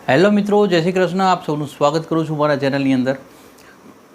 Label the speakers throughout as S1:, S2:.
S1: Hello મિત્રો, જય શ્રી કૃષ્ણ. આપ સૌનું સ્વાગત કરું છું મારા ચેનલની અંદર.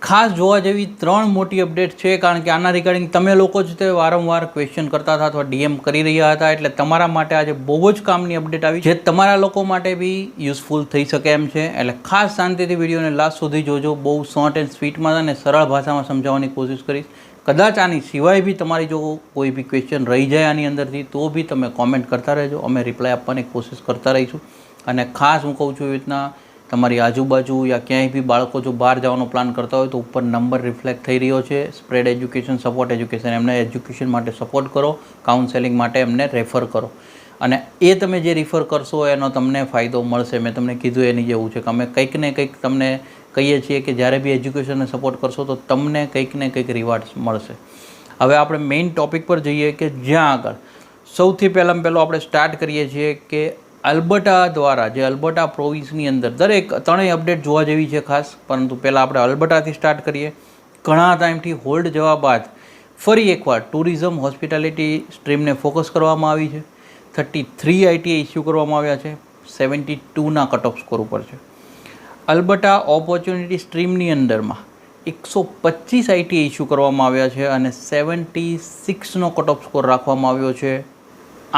S1: ખાસ જોવા જેવી 3 મોટી અપડેટ છે, કારણ કે આના રિગાર્ડિંગ તમે લોકો જ તે વારંવાર ક્વેશ્ચન કરતા હતા અથવા ડીએમ કરી રહ્યા હતા. એટલે તમારા માટે આજે બહુ જ કામની અપડેટ આવી જે તમારા લોકો માટે બી યુઝફુલ થઈ શકે એમ છે. એટલે ખાસ શાંતિથી વિડીયોને લાસ્ટ સુધી જોજો. બહુ શોર્ટ એન્ડ સ્વીટમાં અને સરળ ભાષામાં સમજાવવાની કોશિશ કરીશ. કદાચ આની સિવાય બી તમારી જો કોઈ બી ક્વેશ્ચન રહી જાય આની અંદરથી તો બી તમે કોમેન્ટ કરતા રહેજો, અમે રિપ્લાય આપવાની કોશિશ કરતા રહીશું. અને ખાસ હું કહું છું એવી રીતના તમારી આજુબાજુ યા ક્યાંય બી બાળકો જો બહાર જવાનો પ્લાન કરતા હોય તો ઉપર નંબર રિફ્લેક્ટ થઈ રહ્યો છે. સ્પ્રેડ એજ્યુકેશન, સપોર્ટ એજ્યુકેશન, એમને એજ્યુકેશન માટે સપોર્ટ કરો, કાઉન્સેલિંગ માટે એમને રેફર કરો. અને એ તમે જે રિફર કરશો એનો તમને ફાયદો મળશે. મેં તમને કીધું એની જેવું છે કે અમે કંઈક ને કંઈક તમને કહીએ છીએ કે જ્યારે બી એજ્યુકેશનને સપોર્ટ કરશો તો તમને કંઈક ને કંઈક રિવાર્ડ્સ મળશે. હવે આપણે મેઇન ટૉપિક પર જઈએ કે જ્યાં આગળ સૌથી પહેલાં આપણે સ્ટાર્ટ કરીએ છીએ કે અલ્બર્ટા દ્વારા જે અલ્બર્ટા પ્રોવિન્સની અંદર ત્રણેય અપડેટ જોવા જેવી છે ખાસ. પરંતુ પહેલાં આપણે અલ્બર્ટાથી સ્ટાર્ટ કરીએ. ઘણા ટાઈમથી હોલ્ડ જવા બાદ ફરી એકવાર ટુરિઝમ હોસ્પિટાલિટી સ્ટ્રીમને ફોકસ કરવામાં આવી છે. 33 આઈટીઆઈ ઇસ્યુ કરવામાં આવ્યા છે. 72ના કટ ઓફ સ્કોર ઉપર છે. અલ્બર્ટા ઓપોર્ચ્યુનિટી સ્ટ્રીમની અંદરમાં 125 આઈટીઆઈ ઇસ્યુ કરવામાં આવ્યા છે અને 76નો કટ ઓફ સ્કોર રાખવામાં આવ્યો છે.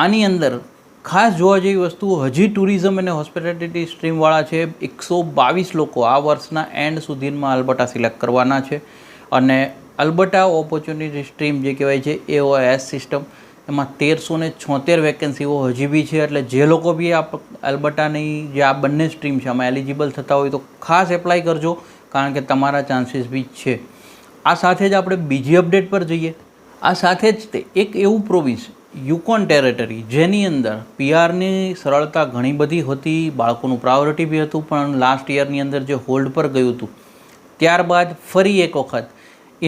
S1: આની અંદર ખાસ જોવા જેવી વસ્તુ હજી ટુરિઝમ અને હોસ્પિટાલિટી સ્ટ્રીમવાળા છે 122 લોકો આ વર્ષના એન્ડ સુધીમાં અલ્બર્ટા સિલેક્ટ કરવાના છે. અને અલ્બર્ટા ઓપોર્ચ્યુનિટી સ્ટ્રીમ જે કહેવાય છે એઓએસ સિસ્ટમ, એમાં 1376 વેકેન્સીઓ હજી બી છે. એટલે જે લોકો બી આ અલ્બર્ટાની જે આ બંને સ્ટ્રીમ છે આમાં એલિજિબલ થતા હોય તો ખાસ એપ્લાય કરજો, કારણ કે તમારા ચાન્સીસ બી છે. આ સાથે જ આપણે બીજી અપડેટ પર જઈએ. આ સાથે જ તે એક એવું પ્રોવિન્સ યુકોન ટેરેટરી જેની અંદર પીઆરની સરળતા ઘણી બધી હતી, બાળકોનું પ્રાયોરિટી બી હતું, પણ લાસ્ટ યરની અંદર જે હોલ્ડ પર ગયું હતું ત્યારબાદ ફરી એક વખત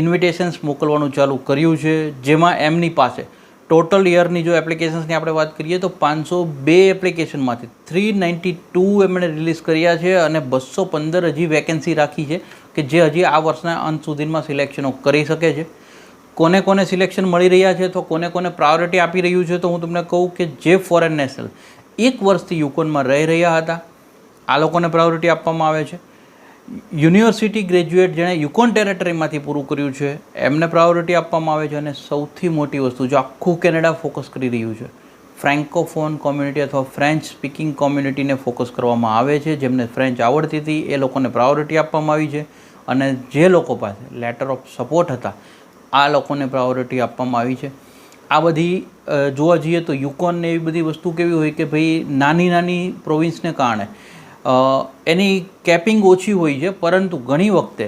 S1: ઇન્વિટેશન્સ મોકલવાનું ચાલુ કર્યું છે. જેમાં એમની પાસે ટોટલ યરની જો એપ્લિકેશન્સની આપણે વાત કરીએ તો 502 એપ્લિકેશનમાંથી 392 એમણે રિલીઝ કર્યા છે અને 215 હજી વેકેન્સી રાખી છે કે જે હજી આ વર્ષના અંત સુધીમાં સિલેક્શનો કરી શકે છે. કોને કોને સિલેક્શન મળી રહ્યા છે તો કોને કોને પ્રાયોરિટી આપી રહ્યું છે તો હું તમને કહું કે જે ફોરેન નેશનલ 1 વર્ષથી યુકોનમાં રહી રહ્યા હતા આ લોકોને પ્રાયોરિટી આપવામાં આવે છે. યુનિવર્સિટી ગ્રેજ્યુએટ જેણે યુકોન ટેરેટરીમાંથી પૂરું કર્યું છે એમને પ્રાયોરિટી આપવામાં આવે છે. અને સૌથી મોટી વસ્તુ જો આખું કેનેડા ફોકસ કરી રહ્યું છે, ફ્રેન્કોફોન કોમ્યુનિટી અથવા ફ્રેન્ચ સ્પીકિંગ કોમ્યુનિટીને ફોકસ કરવામાં આવે છે. જેમને ફ્રેન્ચ આવડતી હતી એ લોકોને પ્રાયોરિટી આપવામાં આવી છે. અને જે લોકો પાસે લેટર ઓફ સપોર્ટ હતા આ લોકોને પ્રાયોરિટી આપવામાં આવી છે. આ બધી જોવા જઈએ તો યુકોનને એવી બધી વસ્તુ કેવી હોય કે ભાઈ નાની નાની પ્રોવિન્સને કારણે એની કેપિંગ ઓછી હોય છે, પરંતુ ઘણી વખતે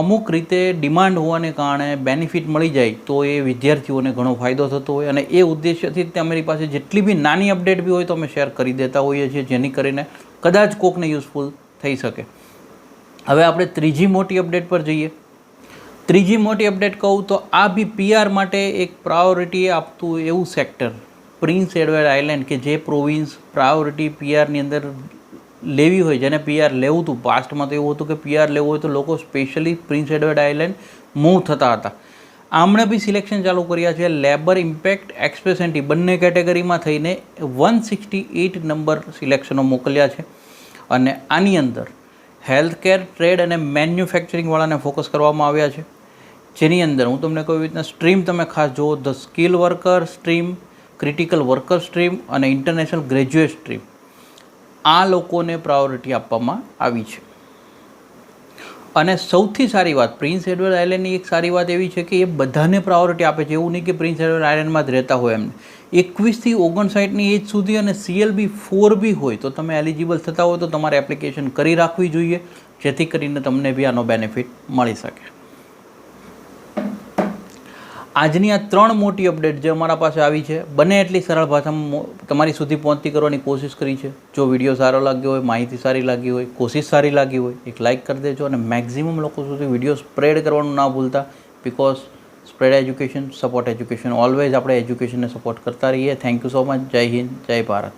S1: અમુક રીતે ડિમાન્ડ હોવાને કારણે બેનિફિટ મળી જાય તો એ વિદ્યાર્થીઓને ઘણો ફાયદો થતો હોય. અને એ ઉદ્દેશ્યથી જ અમારી પાસે જેટલી બી નાની અપડેટ બી હોય તો અમે શેર કરી દેતા હોઈએ છીએ, જેની કરીને કદાચ કોકને યુઝફુલ થઈ શકે. હવે આપણે ત્રીજી મોટી અપડેટ પર જઈએ. ત્રીજી મોટી અપડેટ કહું તો આ બી પીઆર માટે એક પ્રાયોરિટી આપતું એવું સેક્ટર પ્રિન્સ એડવર્ડ આઇલેન્ડ કે જે પ્રોવિન્સ પ્રાયોરિટી પીઆરની અંદર લેવી હોય, જેને પીઆર લેવું હતું. પાસ્ટમાં તો એવું હતું કે પીઆર લેવું હોય તો લોકો specially prince Edward island move થતા હતા. આમણે બી સિલેક્શન ચાલુ કર્યા છે. લેબર ઇમ્પેક્ટ એક્સપ્રેસેન્ટી બંને કેટેગરીમાં થઈને 168 નંબર સિલેક્શનો મોકલ્યા છે. અને આની અંદર હેલ્થકેર, ટ્રેડ અને મેન્યુફેક્ચરિંગવાળાને ફોકસ કરવામાં આવ્યા છે. જેની અંદર હું તમને કહું એવી રીતના સ્ટ્રીમ તમે ખાસ જુઓ, the skill worker stream, critical worker stream અને ઇન્ટરનેશનલ ગ્રેજ્યુએટ સ્ટ્રીમ. આ લોકોને પ્રાયોરિટી આપવામાં આવી છે. અને સૌથી સારી વાત પ્રિન્સ એડવર્ડ આઇલેન્ડની એક સારી વાત એવી છે કે એ બધાને પ્રાયોરિટી આપે છે. એવું નહીં કે પ્રિન્સ એડવર્ડ આઇલેન્ડમાં જ રહેતા હોય એમને 21 થી 59ની એજ સુધી અને CLB 4 બી હોય તો તમે એલિજિબલ થતા હોય તો તમારે એપ્લિકેશન કરી રાખવી જોઈએ, જેથી કરીને તમને બી આનો બેનિફિટ મળી શકે. આજની આ 3 મોટી અપડેટ જે અમારા પાસે આવી છે બને એટલી સરળ ભાષામાં તમારી સુધી પહોંચતી કરવાની કોશિશ કરી છે. જો વિડીયો સારો લાગ્યો હોય, માહિતી સારી લાગી હોય, કોશિશ સારી લાગી હોય, એક લાઇક કરી દેજો અને મેક્ઝિમમ લોકો સુધી વિડીયો સ્પ્રેડ કરવાનું ના ભૂલતા. Because spread education, support education, always આપણે એજ્યુકેશનને સપોર્ટ કરતા રહીએ. Thank you so much. જય હિન્દ, જય ભારત.